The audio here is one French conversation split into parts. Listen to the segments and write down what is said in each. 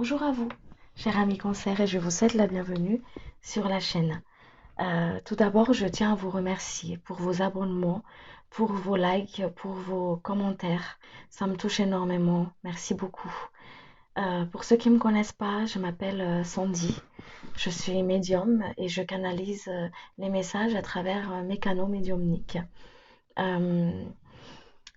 Bonjour à vous, chers amis cancer, et je vous souhaite la bienvenue sur la chaîne. Tout d'abord, je tiens à vous remercier pour vos abonnements, pour vos likes, pour vos commentaires. Ça me touche énormément. Merci beaucoup. Pour ceux qui ne me connaissent pas, je m'appelle Sandy. Je suis médium et je canalise les messages à travers mes canaux médiumniques. Euh,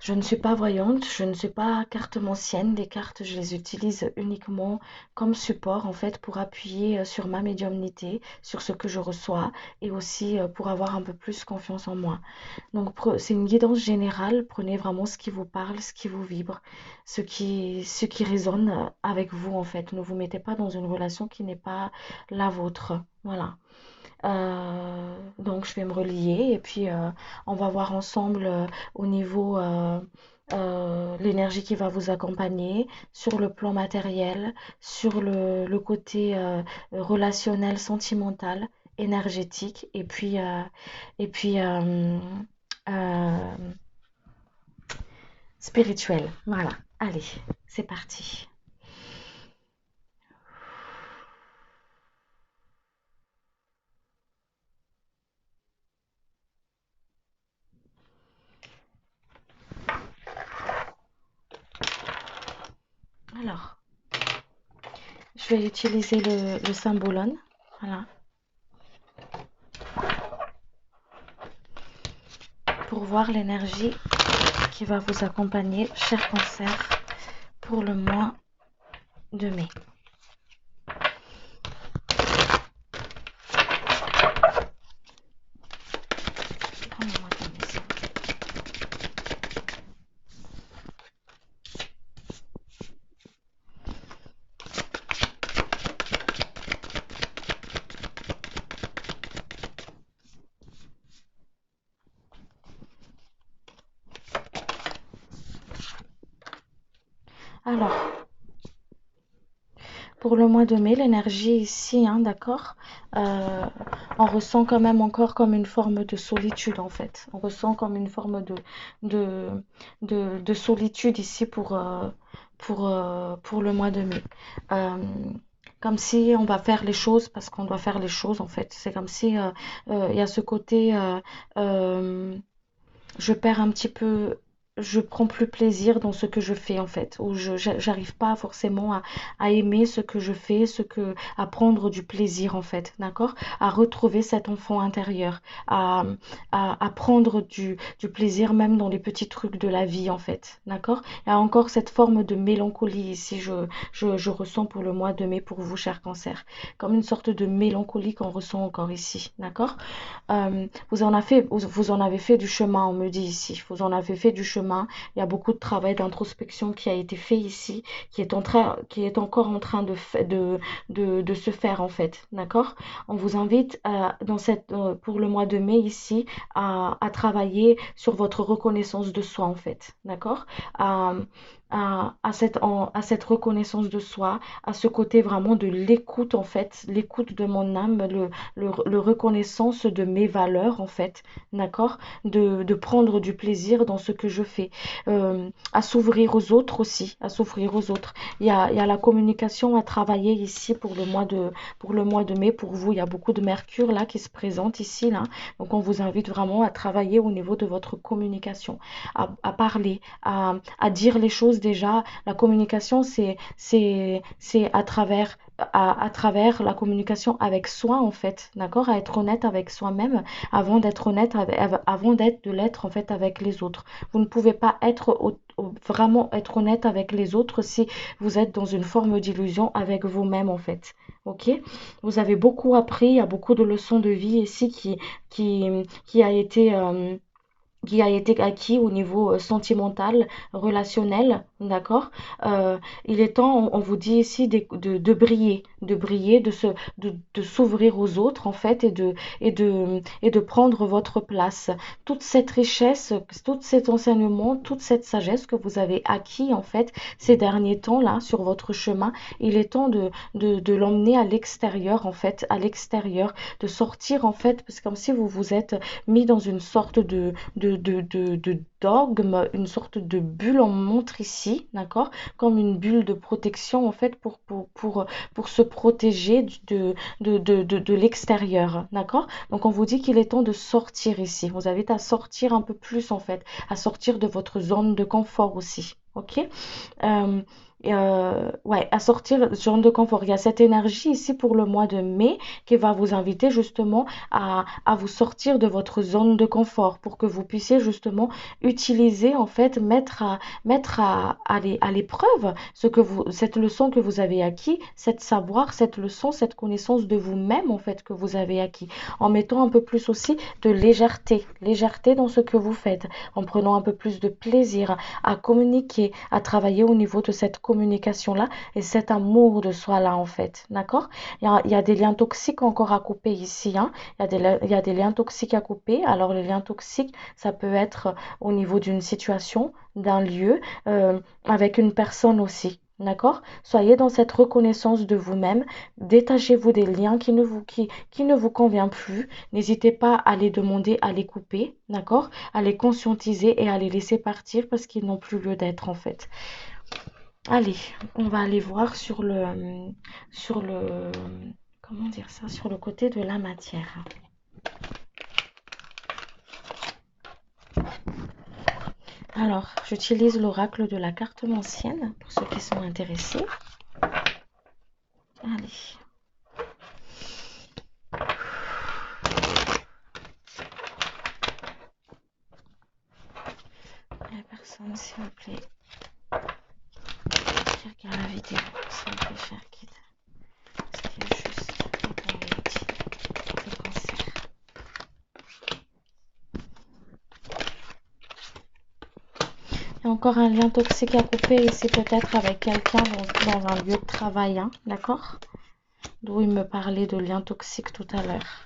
je ne suis pas voyante, je ne suis pas cartomancienne. Les cartes, je les utilise uniquement comme support en fait pour appuyer sur ma médiumnité, sur ce que je reçois et aussi pour avoir un peu plus confiance en moi. Donc c'est une guidance générale. Prenez vraiment ce qui vous parle, ce qui vous vibre, ce qui résonne avec vous en fait. Ne vous mettez pas dans une relation qui n'est pas la vôtre. Voilà. Donc je vais me relier et puis on va voir ensemble au niveau l'énergie qui va vous accompagner sur le plan matériel, sur le côté relationnel, sentimental, énergétique et puis euh, spirituel. Voilà, allez, c'est parti. Alors, je vais utiliser le symbolone. Voilà. Pour voir l'énergie qui va vous accompagner, cher cancer, pour le mois de mai. Alors, pour le mois de mai, l'énergie ici, hein, d'accord, euh, on ressent quand même encore comme une forme de solitude en fait. On ressent comme une forme de, de solitude ici pour le mois de mai. Euh, Comme si on va faire les choses parce qu'on doit faire les choses en fait. C'est comme si il y a ce côté euh, je perds un petit peu, je prends plus plaisir dans ce que je fais en fait, ou j'arrive pas forcément à aimer ce que je fais, à prendre du plaisir en fait, d'accord? À retrouver cet enfant intérieur, à, à prendre du plaisir même dans les petits trucs de la vie en fait, d'accord? Il y a encore cette forme de mélancolie ici, je ressens pour le mois de mai pour vous, cher cancer, comme une sorte de mélancolie qu'on ressent encore ici, d'accord? Vous en avez fait du chemin, on me dit ici. Vous en avez fait du chemin. Il y a beaucoup de travail d'introspection qui a été fait ici, qui est encore en train de se faire en fait. D'accord? On vous invite pour le mois de mai ici à travailler sur votre reconnaissance de soi en fait. D'accord? À, à cette reconnaissance de soi, à ce côté vraiment de l'écoute en fait, l'écoute de mon âme, le reconnaissance de mes valeurs en fait, d'accord, de prendre du plaisir dans ce que je fais, à s'ouvrir aux autres aussi, à s'ouvrir aux autres. Il y a la communication à travailler ici pour le mois de mai. Pour vous, il y a beaucoup de Mercure là qui se présente ici là, donc on vous invite vraiment à travailler au niveau de votre communication, à parler, à dire les choses déjà. La communication, c'est à travers la communication avec soi en fait, d'accord, à être honnête avec soi-même avant d'être avant d'être de l'être en fait avec les autres. Vous ne pouvez pas vraiment être honnête avec les autres si vous êtes dans une forme d'illusion avec vous-même en fait. Ok, vous avez beaucoup appris, il y a beaucoup de leçons de vie ici qui, qui a été qui a été acquis au niveau sentimental, relationnel, d'accord? Il est temps, on vous dit ici, de briller, de s'ouvrir aux autres, en fait, et de prendre votre place. Toute cette richesse, tout cet enseignement, toute cette sagesse que vous avez acquis, en fait, ces derniers temps-là, sur votre chemin, il est temps de l'emmener à l'extérieur, en fait, à l'extérieur, de sortir, en fait, parce que comme si vous vous êtes mis dans une sorte dogme, une sorte de bulle, on me montre ici, d'accord? Comme une bulle de protection, en fait, pour se protéger de l'extérieur, d'accord? Donc, on vous dit qu'il est temps de sortir ici. On vous invite à sortir un peu plus, en fait, à sortir de votre zone de confort aussi, ok? Euh, ouais, à sortir de zone de confort. Il y a cette énergie ici pour le mois de mai qui va vous inviter justement à vous sortir de votre zone de confort pour que vous puissiez justement utiliser, en fait, à l'épreuve cette leçon que vous avez acquis, cette savoir, cette leçon, cette connaissance de vous-même, en fait, que vous avez acquis, en mettant un peu plus aussi de légèreté dans ce que vous faites, en prenant un peu plus de plaisir à communiquer, à travailler au niveau de cette communication-là et cet amour de soi-là, en fait. D'accord? Il y a des liens toxiques encore à couper ici, hein. Il y a des liens toxiques à couper. Alors, les liens toxiques, ça peut être au niveau d'une situation, d'un lieu, avec une personne aussi. D'accord? Soyez dans cette reconnaissance de vous-même. Détachez-vous des liens qui ne vous conviennent plus. N'hésitez pas à les demander, à les couper. D'accord? À les conscientiser et à les laisser partir parce qu'ils n'ont plus lieu d'être en fait. Allez, on va aller voir sur le, comment dire ça, sur le côté de la matière. Alors, j'utilise l'oracle de la carte ancienne pour ceux qui sont intéressés. Allez. La personne, s'il vous plaît, qui regarde la vidéo, s'il vous plaît, cher guide. Ce qui est juste quand on le dit, le cancer. Il y a encore un lien toxique à couper ici, peut-être avec quelqu'un dans un lieu de travail, hein, d'accord? D'où il me parlait de lien toxique tout à l'heure.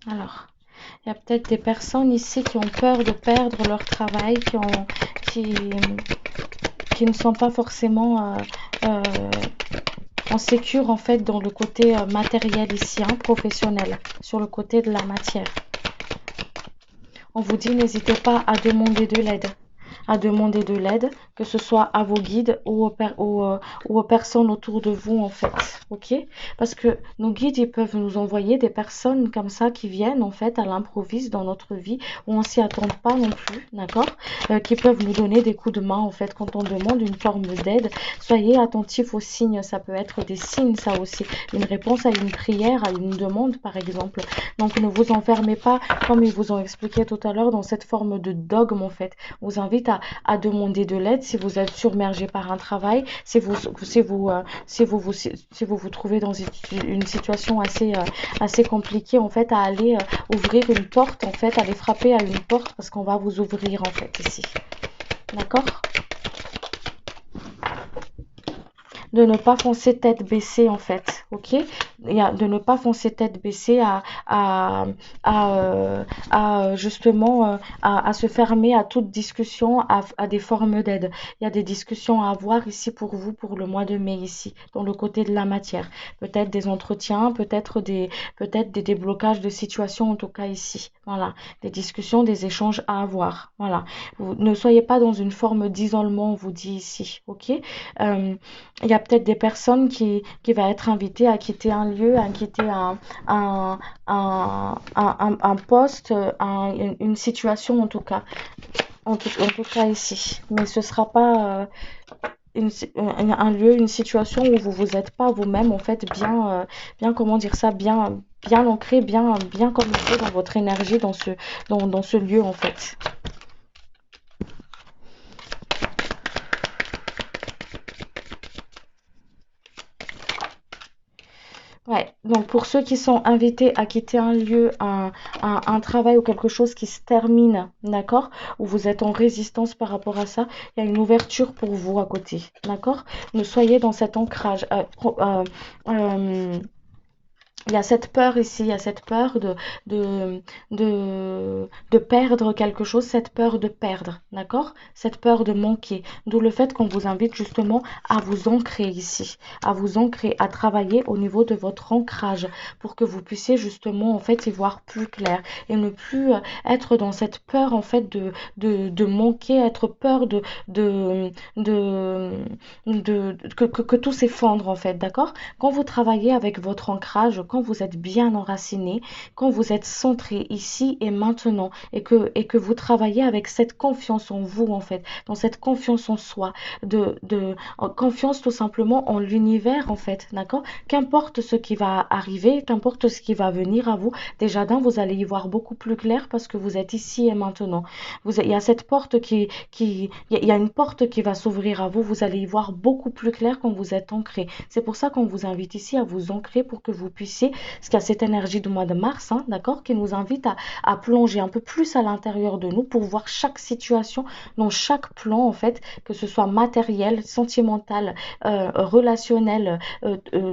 Alors, il y a peut-être des personnes ici qui ont peur de perdre leur travail, qui ne sont pas forcément en sécure en fait dans le côté matériel ici, hein, professionnel, sur le côté de la matière. On vous dit n'hésitez pas à demander de l'aide. Que ce soit à vos guides ou aux personnes autour de vous en fait, ok? Parce que nos guides, ils peuvent nous envoyer des personnes comme ça qui viennent en fait à l'improviste dans notre vie où on s'y attend pas non plus, d'accord? Qui peuvent nous donner des coups de main en fait quand on demande une forme d'aide. Soyez attentifs aux signes, ça peut être des signes ça aussi, une réponse à une prière, à une demande par exemple. Donc ne vous enfermez pas comme ils vous ont expliqué tout à l'heure dans cette forme de dogme en fait. On vous invite à demander de l'aide si vous êtes submergé par un travail, si vous vous trouvez dans une situation assez compliquée en fait, à aller ouvrir une porte en fait, aller frapper à une porte parce qu'on va vous ouvrir en fait ici. D'accord? De ne pas foncer tête baissée en fait, ok? De ne pas foncer tête baissée justement à se fermer à toute discussion, à des formes d'aide. Il y a des discussions à avoir ici pour vous pour le mois de mai ici, dans le côté de la matière. Peut-être des entretiens, peut-être des déblocages de situations en tout cas ici. Voilà, des discussions, des échanges à avoir. Voilà, vous ne soyez pas dans une forme d'isolement, on vous dit ici, ok? Il y a peut-être des personnes qui va être invitées à quitter un lieu, à quitter un, un poste, une situation en tout cas. En tout cas ici. Mais ce ne sera pas un lieu, une situation où vous vous êtes pas vous-même en fait bien comment dire ça, bien ancré, bien comme il faut dans votre énergie, dans ce lieu en fait. Ouais, donc pour ceux qui sont invités à quitter un lieu, un travail ou quelque chose qui se termine, d'accord, où vous êtes en résistance par rapport à ça, il y a une ouverture pour vous à côté, d'accord? Ne soyez dans cet ancrage. Il y a cette peur ici, il y a cette peur de, de perdre quelque chose, cette peur de perdre, d'accord? Cette peur de manquer. D'où le fait qu'on vous invite justement à vous ancrer ici, à vous ancrer, à travailler au niveau de votre ancrage pour que vous puissiez justement en fait y voir plus clair et ne plus être dans cette peur en fait de manquer, être peur de, que tout s'effondre en fait, d'accord? Quand vous travaillez avec votre ancrage, quand vous êtes bien enraciné, quand vous êtes centré ici et maintenant, et que vous travaillez avec cette confiance en vous, en fait, dans cette confiance en soi, confiance tout simplement en l'univers, en fait, d'accord? Qu'importe ce qui va arriver, qu'importe ce qui va venir à vous, déjà d'un, vous allez y voir beaucoup plus clair parce que vous êtes ici et maintenant. Il y a cette porte il y a une porte qui va s'ouvrir à vous, vous allez y voir beaucoup plus clair quand vous êtes ancré. C'est pour ça qu'on vous invite ici à vous ancrer pour que vous puissiez, parce qu'il y a cette énergie du mois de mars, hein, d'accord, qui nous invite à plonger un peu plus à l'intérieur de nous pour voir chaque situation dans chaque plan, en fait, que ce soit matériel, sentimental, relationnel,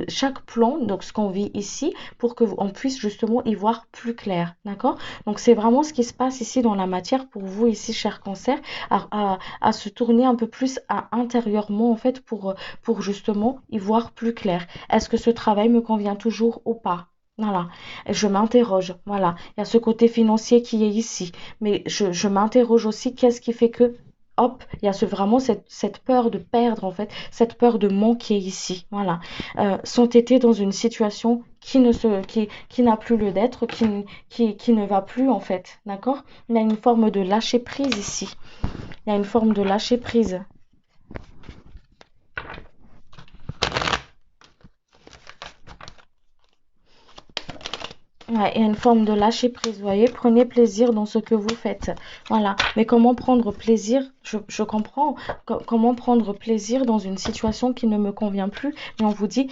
chaque plan, donc ce qu'on vit ici, pour que on puisse justement y voir plus clair, d'accord? Donc c'est vraiment ce qui se passe ici dans la matière pour vous ici, cher cancer, à se tourner un peu plus intérieurement, en fait, pour justement y voir plus clair. Est-ce que ce travail me convient toujours ou pas? Voilà, et je m'interroge, voilà. Il y a ce côté financier qui est ici, mais je m'interroge aussi, qu'est-ce qui fait que, hop, il y a vraiment cette peur de perdre, en fait, cette peur de manquer ici, voilà. S'entêter dans une situation qui n'a plus lieu d'être, qui ne va plus, en fait, d'accord? Il y a une forme de lâcher prise ici. Il y a une forme de lâcher prise. Ouais, il y a une forme de lâcher prise, vous voyez. Prenez plaisir dans ce que vous faites. Voilà. Mais comment prendre plaisir? Je comprends. Comment prendre plaisir dans une situation qui ne me convient plus? Mais on vous dit,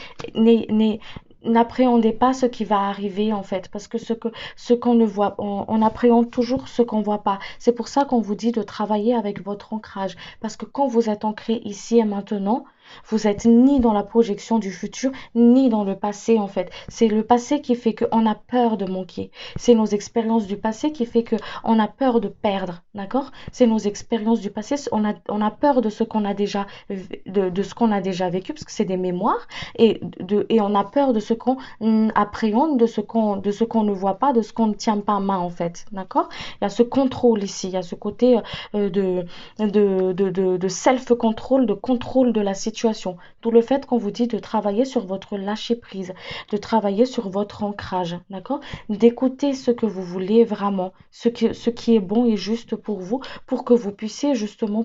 n'appréhendez pas ce qui va arriver, en fait. Parce que ce qu'on ne voit, on appréhende toujours ce qu'on voit pas. C'est pour ça qu'on vous dit de travailler avec votre ancrage. Parce que quand vous êtes ancré ici et maintenant, vous êtes ni dans la projection du futur, ni dans le passé, en fait. C'est le passé qui fait qu'on a peur de manquer. C'est nos expériences du passé qui fait qu'on a peur de perdre, d'accord? C'est nos expériences du passé, on a peur de ce qu'on a déjà, de ce qu'on a déjà vécu, parce que c'est des mémoires, et on a peur de ce qu'on appréhende, de ce qu'on ne voit pas, de ce qu'on ne tient pas en main, en fait, d'accord? Il y a ce contrôle ici, il y a ce côté de self-control, de contrôle de la situation. D'où le fait qu'on vous dit de travailler sur votre lâcher-prise, de travailler sur votre ancrage, d'accord? D'écouter ce que vous voulez vraiment, ce qui est bon et juste pour vous, pour que vous puissiez justement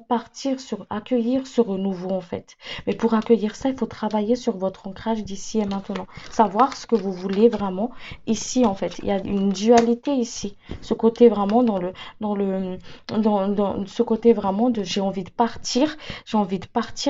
accueillir ce renouveau en fait. Mais pour accueillir ça, il faut travailler sur votre ancrage d'ici et maintenant. Savoir ce que vous voulez vraiment ici en fait. Il y a une dualité ici. Ce côté vraiment dans le, dans ce côté vraiment de j'ai envie de partir,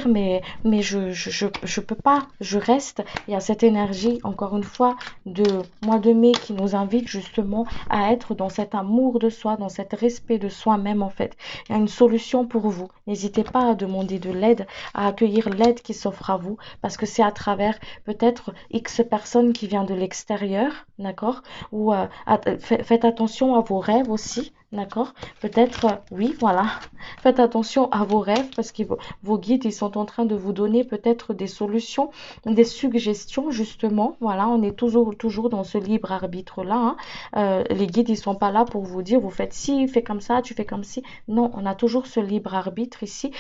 mais je peux pas, je reste. Il y a cette énergie, encore une fois, de mois de mai qui nous invite justement à être dans cet amour de soi, dans cet respect de soi-même en fait. Il y a une solution pour vous. N'hésitez pas à demander de l'aide, à accueillir l'aide qui s'offre à vous, parce que c'est à travers peut-être X personnes qui viennent de l'extérieur, d'accord? Ou faites attention à vos rêves aussi, d'accord? Peut-être, oui, voilà. Faites attention à vos rêves parce que vos guides, ils sont en train de vous donner peut-être des solutions, des suggestions, justement. Voilà, on est toujours dans ce libre arbitre-là, hein. Les guides, ils sont pas là pour vous dire, vous faites ci, fais comme ça, tu fais comme ci. Non, on a toujours ce libre arbitre ici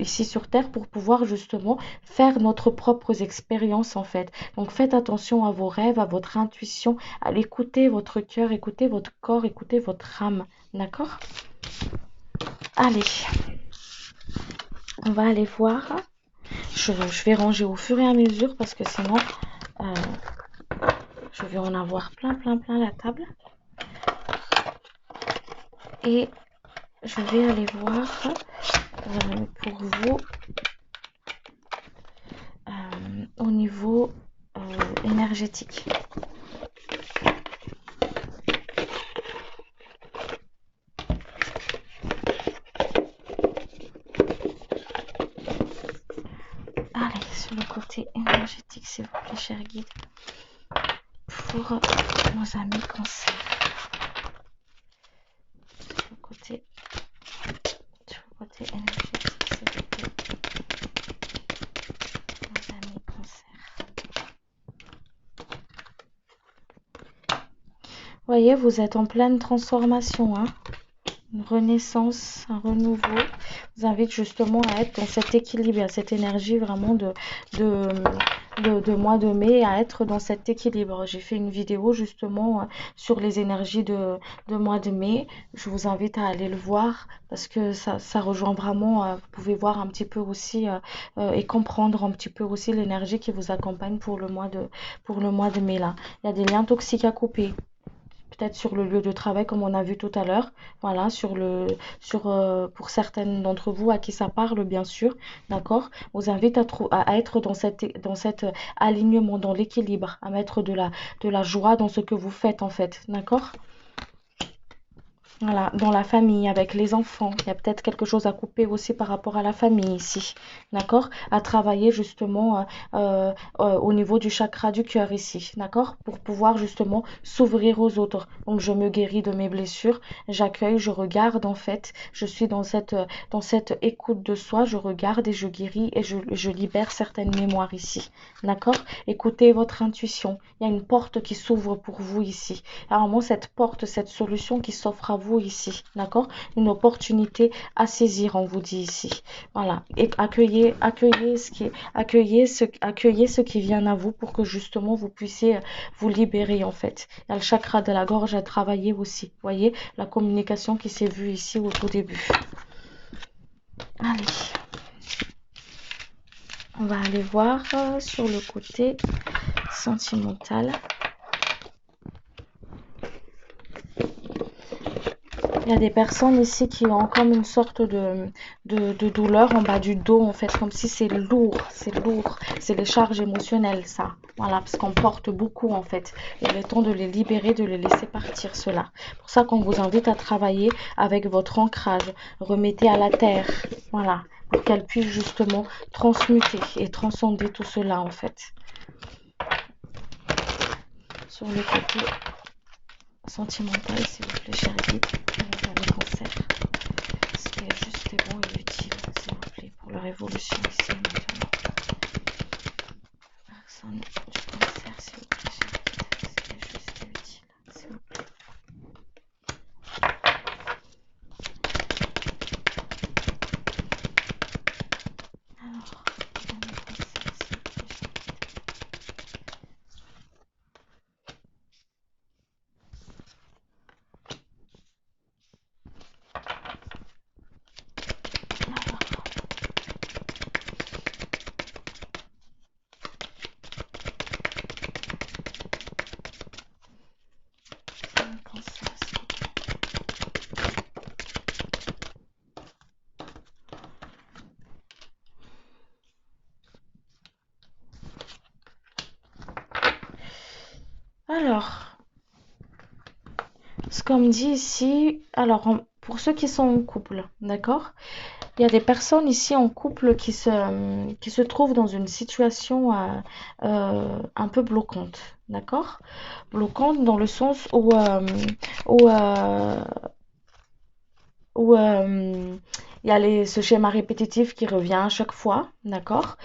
sur Terre pour pouvoir justement faire notre propres expériences en fait. Donc faites attention à vos rêves, à votre intuition, à l'écouter votre cœur, écoutez votre corps, écoutez votre âme. D'accord? Allez, on va aller voir. Je vais ranger au fur et à mesure parce que sinon, euh, je vais en avoir plein la table. Et je vais aller voir pour vous au niveau énergétique. Allez, sur le côté énergétique, s'il vous plaît, cher guide. pour nos amis cancer. Côté, sur le côté énergétique, s'il vous plaît. Nos amis cancer. Voyez, vous êtes en pleine transformation, hein. Une renaissance, un renouveau. Je vous invite justement à être dans cet équilibre, à cette énergie vraiment de mois de mai, à être dans cet équilibre. J'ai fait une vidéo justement sur les énergies de mois de mai. Je vous invite à aller le voir parce que ça rejoint vraiment, vous pouvez voir un petit peu aussi et comprendre un petit peu aussi l'énergie qui vous accompagne pour le mois de mai là. Il y a des liens toxiques à couper. Peut-être sur le lieu de travail comme on a vu tout à l'heure, voilà, pour certaines d'entre vous à qui ça parle bien sûr, d'accord. On vous invite à être dans cet alignement, dans l'équilibre, à mettre de la joie dans ce que vous faites en fait, d'accord. Voilà, dans la famille, avec les enfants, il y a peut-être quelque chose à couper aussi par rapport à la famille ici, d'accord? À travailler justement au niveau du chakra du cœur ici, d'accord? Pour pouvoir justement s'ouvrir aux autres. Donc je me guéris de mes blessures, j'accueille, je regarde en fait, je suis dans cette écoute de soi, je regarde et je guéris et je libère certaines mémoires ici, d'accord? Écoutez votre intuition, il y a une porte qui s'ouvre pour vous ici. Alors moi, cette porte, cette solution qui s'offre à vous ici, d'accord? Une opportunité à saisir, on vous dit ici. Voilà. Et accueillez ce qui vient à vous pour que justement vous puissiez vous libérer en fait. Il y a le chakra de la gorge à travailler aussi. Voyez, la communication qui s'est vue ici au tout début. Allez. On va aller voir sur le côté sentimental. Il y a des personnes ici qui ont comme une sorte de douleur en bas du dos, en fait, comme si c'est lourd, c'est les charges émotionnelles, ça. Voilà, parce qu'on porte beaucoup, en fait. Il est temps de les libérer, de les laisser partir, cela. C'est pour ça qu'on vous invite à travailler avec votre ancrage. Remettez à la terre, voilà, pour qu'elle puisse justement transmuter et transcender tout cela, en fait. Sur le côté sentimental, s'il vous plaît, chérie guide, le cancer. Ce qui est juste et bon et utile, s'il vous plaît, pour leur évolution ici maintenant. Personne du cancer, s'il vous plaît, chérie guide. Ce qui est juste et utile, s'il vous plaît. Alors, le cancer, s'il vous plaît, chérie guide. Alors, le cancer, s'il vous plaît. Alors, ce qu'on me dit ici, alors pour ceux qui sont en couple, d'accord? Il y a des personnes ici en couple qui se trouvent dans une situation un peu bloquante, d'accord? Bloquante dans le sens où, euh, où il y a ce schéma répétitif qui revient à chaque fois, d'accord?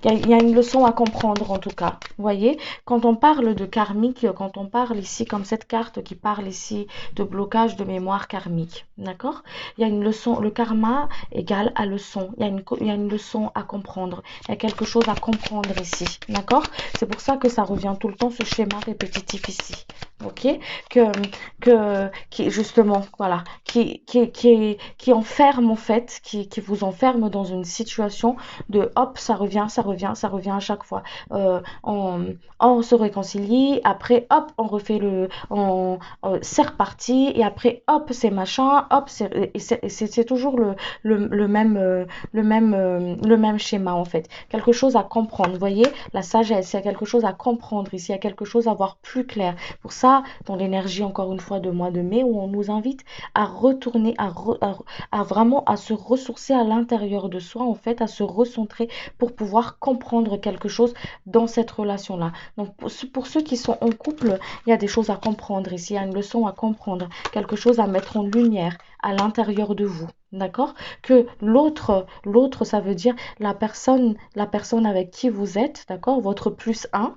Il y a une leçon à comprendre en tout cas. Vous voyez, quand on parle de karmique, quand on parle ici, comme cette carte qui parle ici de blocage de mémoire karmique, d'accord? Il y a une leçon, le karma égale à leçon. Il y a une leçon à comprendre. Il y a quelque chose à comprendre ici, d'accord? C'est pour ça que ça revient tout le temps, ce schéma répétitif ici, ok? Qui justement, voilà, qui enferme en fait, qui vous enferme dans une situation de hop, ça revient, ça revient, ça revient à chaque fois. On se réconcilie, après hop, on refait c'est reparti, et après hop, c'est machin, hop, c'est toujours le même schéma en fait. Quelque chose à comprendre, vous voyez, la sagesse, il y a quelque chose à comprendre ici, il y a quelque chose à voir plus clair. Pour ça, dans l'énergie encore une fois de mois de mai, où on nous invite à retourner, à vraiment vraiment à se ressourcer à l'intérieur de soi, en fait, à se recentrer pour pouvoir comprendre quelque chose dans cette relation-là. Donc, pour ceux qui sont en couple, il y a des choses à comprendre ici, il y a une leçon à comprendre, quelque chose à mettre en lumière à l'intérieur de vous. D'accord? Que l'autre, ça veut dire la personne avec qui vous êtes, d'accord? Votre plus un.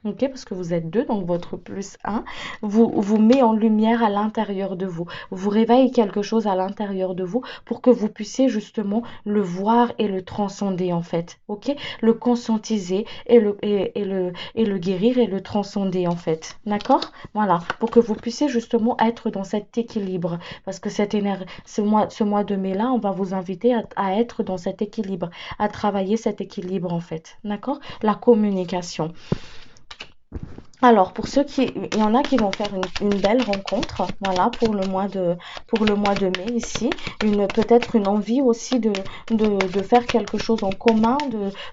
Ok, parce que vous êtes deux, donc votre plus un vous met en lumière à l'intérieur de vous, vous réveille quelque chose à l'intérieur de vous pour que vous puissiez justement le voir et le transcender en fait, ok, le conscientiser et le guérir et le transcender en fait, d'accord, voilà, pour que vous puissiez justement être dans cet équilibre, parce que cette énergie, ce mois de mai là, on va vous inviter à être dans cet équilibre, à travailler cet équilibre en fait, d'accord, la communication. Alors, il y en a qui vont faire une belle rencontre, voilà, pour le mois de mai ici. Peut-être une envie aussi de faire quelque chose en commun,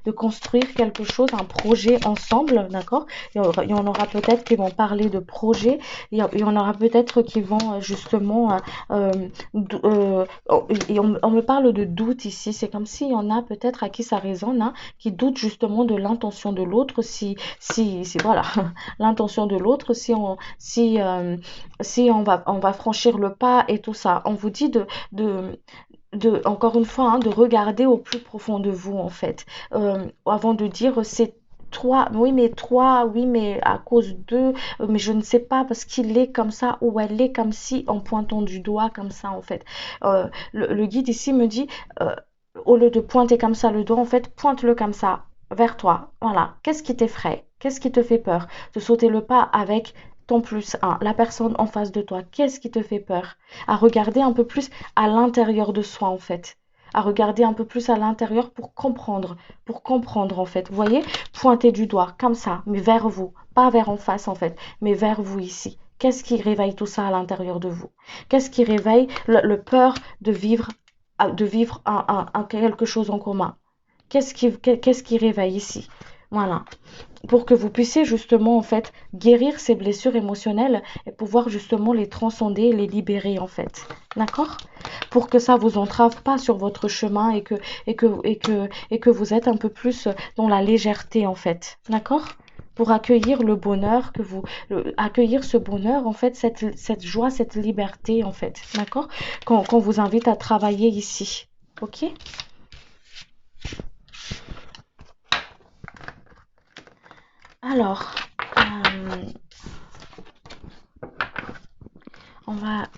de construire quelque chose, un projet ensemble, d'accord? Il y en aura peut-être qui vont parler de projet, il y en aura peut-être qui vont justement, on me parle de doute ici, c'est comme s'il y en a peut-être à qui ça résonne, hein, qui doutent justement de l'intention de l'autre, si, voilà. L'intention de l'autre, si on va franchir le pas et tout ça. On vous dit encore une fois, hein, de regarder au plus profond de vous, en fait. Avant de dire, c'est toi, oui, mais à cause d'eux, mais je ne sais pas parce qu'il est comme ça ou elle est comme si, en pointant du doigt comme ça, en fait. Le guide ici me dit, euh, au lieu de pointer comme ça le doigt, en fait, pointe-le comme ça, vers toi. Voilà. Qu'est-ce qui t'effraie? Qu'est-ce qui te fait peur? De sauter le pas avec ton plus un, la personne en face de toi. Qu'est-ce qui te fait peur? À regarder un peu plus à l'intérieur de soi, en fait. À regarder un peu plus à l'intérieur pour comprendre, en fait. Vous voyez? Pointer du doigt, comme ça, mais vers vous. Pas vers en face, en fait, mais vers vous ici. Qu'est-ce qui réveille tout ça à l'intérieur de vous? Qu'est-ce qui réveille le peur de vivre quelque chose en commun? Qu'est-ce qui réveille ici? Voilà, pour que vous puissiez justement en fait guérir ces blessures émotionnelles et pouvoir justement les transcender et les libérer en fait. D'accord? Pour que ça vous entrave pas sur votre chemin et que vous êtes un peu plus dans la légèreté en fait. D'accord? Pour accueillir le bonheur accueillir ce bonheur en fait, cette joie, cette liberté en fait. D'accord? Qu'on vous invite à travailler ici. Ok? Alors, euh,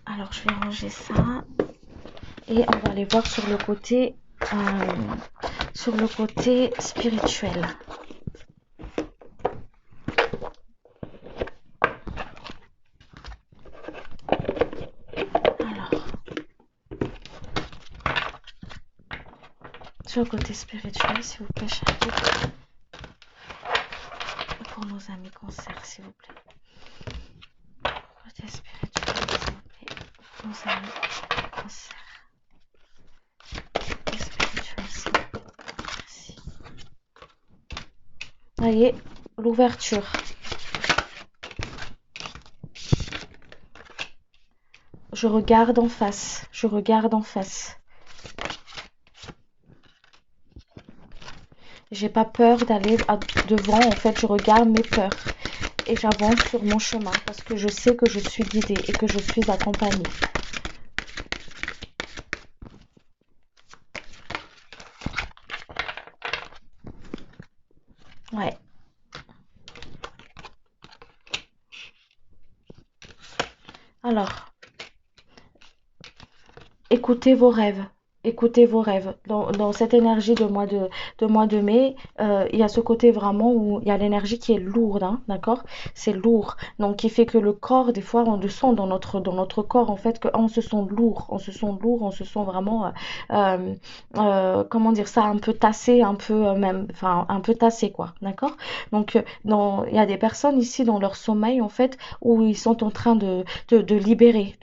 alors je vais ranger ça et on va aller voir sur le côté spirituel. Alors, sur le côté spirituel, s'il vous plaît, chapitre pour nos amis cancer, s'il vous plaît. Côté spirituel, s'il vous plaît, pour nos amis cancer. Côté spirituel, s'il vous plaît. Merci. Voyez, l'ouverture. Je regarde en face. Je regarde en face. J'ai pas peur d'aller devant. En fait, je regarde mes peurs et j'avance sur mon chemin parce que je sais que je suis guidée et que je suis accompagnée. Ouais. Alors, écoutez vos rêves. Écoutez vos rêves. Dans cette énergie de mois de mai, il y a ce côté vraiment où il y a l'énergie qui est lourde, hein, d'accord? C'est lourd. Donc, qui fait que le corps, des fois, on le sent dans notre corps, en fait, qu'on se sent lourd. On se sent lourd, on se sent vraiment, comment dire ça, un peu tassé, un peu même, enfin, un peu tassé, quoi, d'accord? Donc, il y a des personnes ici dans leur sommeil, en fait, où ils sont en train de libérer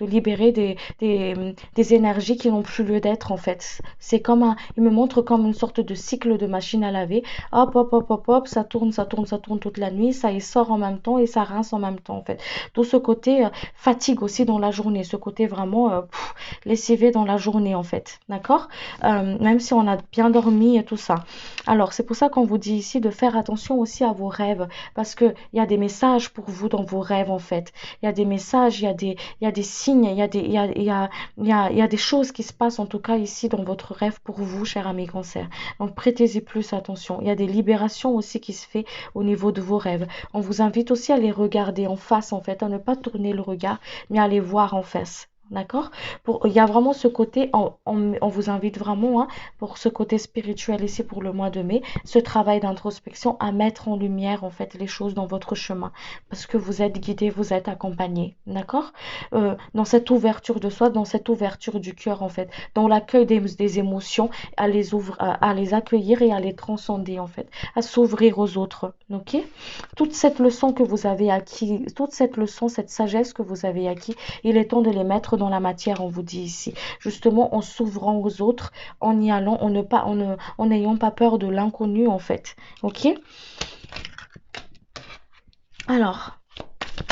des énergies qui n'ont plus lieu d'être en fait. fait. C'est comme il me montre comme une sorte de cycle de machine à laver. Hop, hop, hop, hop, hop, ça tourne, ça tourne, ça tourne toute la nuit, ça y sort en même temps et ça rince en même temps, en fait. Tout ce côté fatigue aussi dans la journée, ce côté vraiment lessivé dans la journée, en fait. D'accord? Même si on a bien dormi et tout ça. Alors, c'est pour ça qu'on vous dit ici de faire attention aussi à vos rêves, parce qu'il y a des messages pour vous dans vos rêves, en fait. Il y a des messages, il y a des signes, il y a des choses qui se passent, en tout cas ici dans votre rêve pour vous, cher ami cancer. Donc, prêtez-y plus attention. Il y a des libérations aussi qui se fait au niveau de vos rêves. On vous invite aussi à les regarder en face, en fait, à ne pas tourner le regard, mais à les voir en face. D'accord? Il y a vraiment ce côté, on vous invite vraiment pour ce côté spirituel ici pour le mois de mai, ce travail d'introspection à mettre en lumière en fait les choses dans votre chemin. Parce que vous êtes guidé, vous êtes accompagné. D'accord? Dans cette ouverture de soi, dans cette ouverture du cœur en fait, dans l'accueil des émotions, à les accueillir et à les transcender en fait, à s'ouvrir aux autres. Ok? Toute cette leçon que vous avez acquis, toute cette leçon, cette sagesse que vous avez acquis, il est temps de les mettre dans la matière, on vous dit ici. Justement, en s'ouvrant aux autres, en y allant, en n'ayant pas peur de l'inconnu, en fait. Ok? Alors,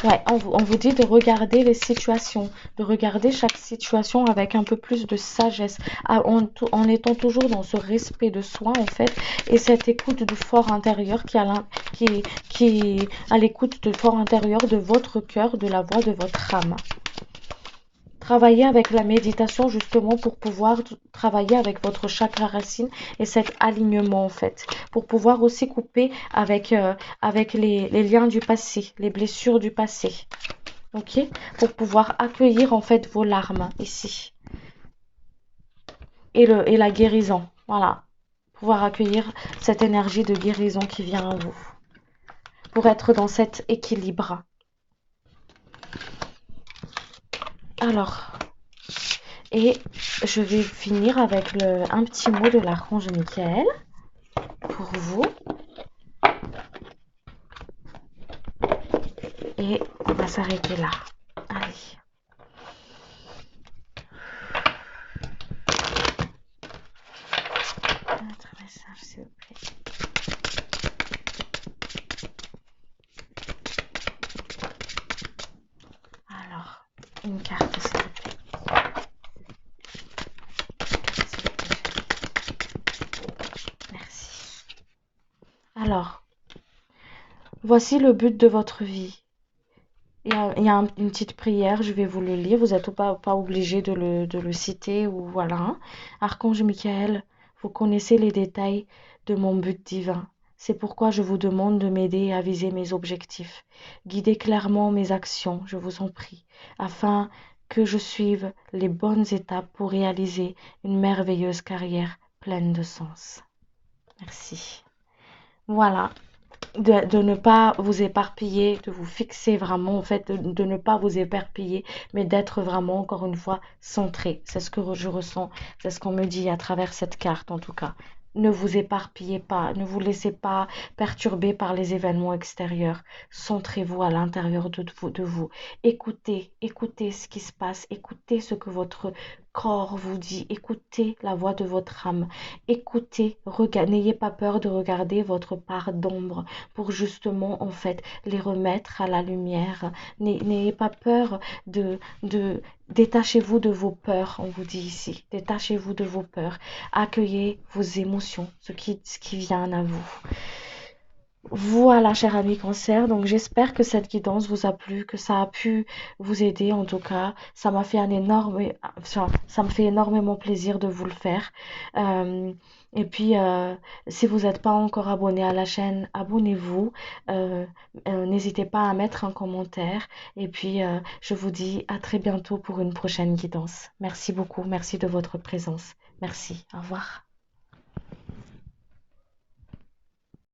ouais, on vous dit de regarder les situations, de regarder chaque situation avec un peu plus de sagesse, en étant toujours dans ce respect de soi, en fait, et cette écoute du fort intérieur qui est à l'écoute du fort intérieur de votre cœur, de la voix de votre âme. Travailler avec la méditation justement pour pouvoir travailler avec votre chakra racine et cet alignement en fait. Pour pouvoir aussi couper avec les liens du passé, les blessures du passé. Ok? Pour pouvoir accueillir en fait vos larmes ici. Et la guérison. Voilà. Pouvoir accueillir cette énergie de guérison qui vient à vous. Pour être dans cet équilibre. Alors, et je vais finir avec un petit mot de l'archange Michael pour vous. Et on va s'arrêter là. Allez. Notre message, s'il vous plaît. Alors, une carte, s'il vous plaît. Merci. Alors, voici le but de votre vie. Il y a une petite prière, je vais vous le lire. Vous n'êtes pas obligé de le citer ou voilà. Archange Michael, vous connaissez les détails de mon but divin. C'est pourquoi je vous demande de m'aider à viser mes objectifs. Guidez clairement mes actions, je vous en prie, afin que je suive les bonnes étapes pour réaliser une merveilleuse carrière pleine de sens. Merci. Voilà. De ne pas vous éparpiller, de vous fixer vraiment, en fait, de ne pas vous éparpiller, mais d'être vraiment, encore une fois, centré. C'est ce que je ressens, c'est ce qu'on me dit à travers cette carte, en tout cas. Ne vous éparpillez pas, ne vous laissez pas perturber par les événements extérieurs. Centrez-vous à l'intérieur de vous. Écoutez ce qui se passe, écoutez ce que votre corps vous dit, écoutez la voix de votre âme, écoutez, n'ayez pas peur de regarder votre part d'ombre pour justement en fait les remettre à la lumière. N'ayez pas peur de détachez-vous de vos peurs, on vous dit ici. Détachez-vous de vos peurs. Accueillez vos émotions, ce qui vient à vous. Voilà, cher ami cancer, donc j'espère que cette guidance vous a plu, que ça a pu vous aider en tout cas. Ça me fait énormément plaisir de vous le faire. Euh, et puis, si vous n'êtes pas encore abonné à la chaîne, abonnez-vous. Euh, N'hésitez pas à mettre un commentaire. Et puis, je vous dis à très bientôt pour une prochaine guidance. Merci beaucoup, merci de votre présence. Merci, au revoir.